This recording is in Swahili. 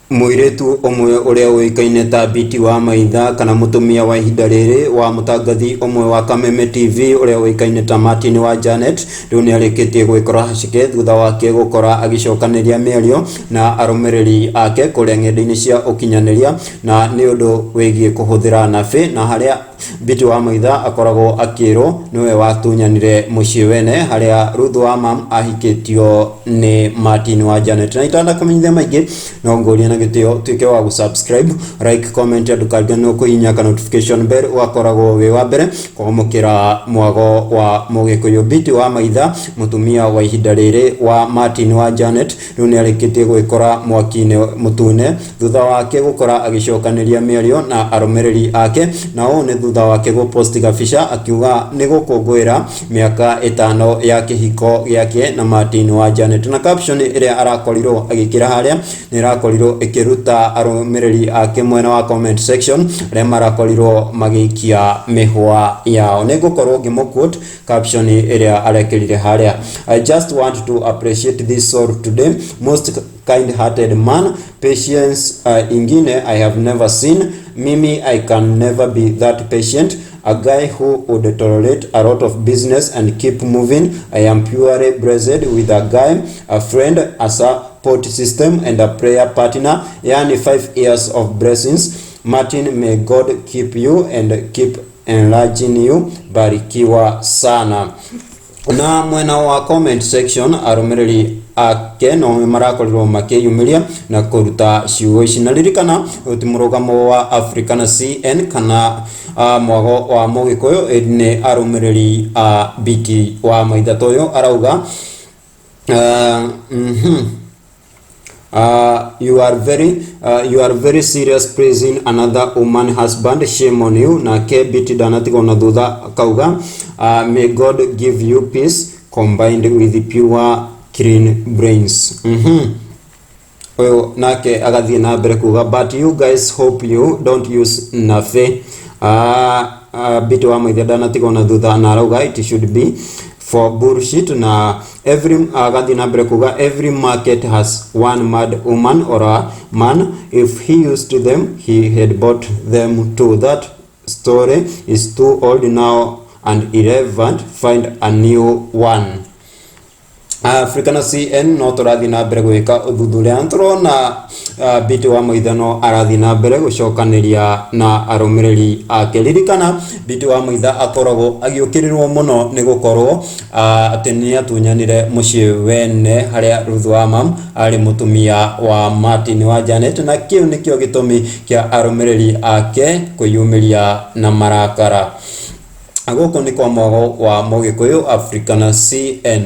Muiretu omwe uria uikaine ta biti Wamaitha kana mutumia wa ihinda riri wa mutangathi omwe wa Kameme TV uria uikaine ta Martin wa Janet riu ni arikitie gwikora hacike thutha wake gukora agicokaniria mĩario na arumiriri ake kuria ng'enda-ini cia ukinyaniria na ni undu wigie kuhuthira nabi na haria biti Wamaitha akoragwo akirwo niwe watunyanire mucii wene haria Ruth wa mam ahikitio ni Martin wa Janet na itanda kamenyithia maingi no ngoria na gitio tuike wa gusubscribe like comment adukarigano kuhinya ka notification bell wakoragwo wi wa mbere kumukira mwago wa mugikuyu biti Wamaitha mutumia wa ihinda riri wa Martin wa Janet riu ni arikitie gwikora mwaki-ini mutune thutha wake gukora agicokaniria mĩario na arumiriri ake na o ni thutha wake go post gabica akiuga ni gukungwira miaka 5 ya kihiko giake na Martin wa Janet na caption iria arakorirwo agikira haria ni rakorirwo ikiruta arumiriri ake mwena wa comment section aria marakorirwo magikia mihwa yao ni gukorwo ngimuquote caption iria arekirire haria. I just want to appreciate this soul today, most kind-hearted man, patience ingine I have never seen. Mimi, I can never be that patient, a guy who would tolerate a lot of business and keep moving. I am purely blessed with a guy, a friend, a support system and a prayer partner. Yani 5 years of blessings. Martin, may God keep you and keep enlarging you. Barikiwa sana. Na mwena wa comment section arumiriri ake no marakorirwo makiyumiria na kuruta ciugo ici na ririkana utimurugamo wa African CN kana mwago wa mugikuyu ni arumiriri biti Wamaitha toyo arauga you are very serious praising another woman husband, shame on you. Na ke biti danatigo na thutha kauga may God give you peace combined with pure clean brains. Oyo nake agathie na mbere kuga but you guys hope you don't use nafe. Biti Wamaitha danatigo na thutha na arauga it should be for bullshit na every agathi na mbere kuga every market has one mad woman or a man. If he used them he had bought them too. That story is too old now and irrelevant. Find a new one. African CN no turathi na mbere gwika uthuthuria nturona biti Wamaitha no arathi na mbere gucokaniria na arumiriri ake. Ririkana biti Wamaitha akoragwo agiukirirwo muno ni gukorwo ati ni atunyanire mucii wene haria Ruth wa mam ari mutumia wa Martin wa Janet na kiu nikio gitumi kia arumiriri ake kuyumiria na marakara. Agoko ni kwa mwago wa mugikuyu African CN.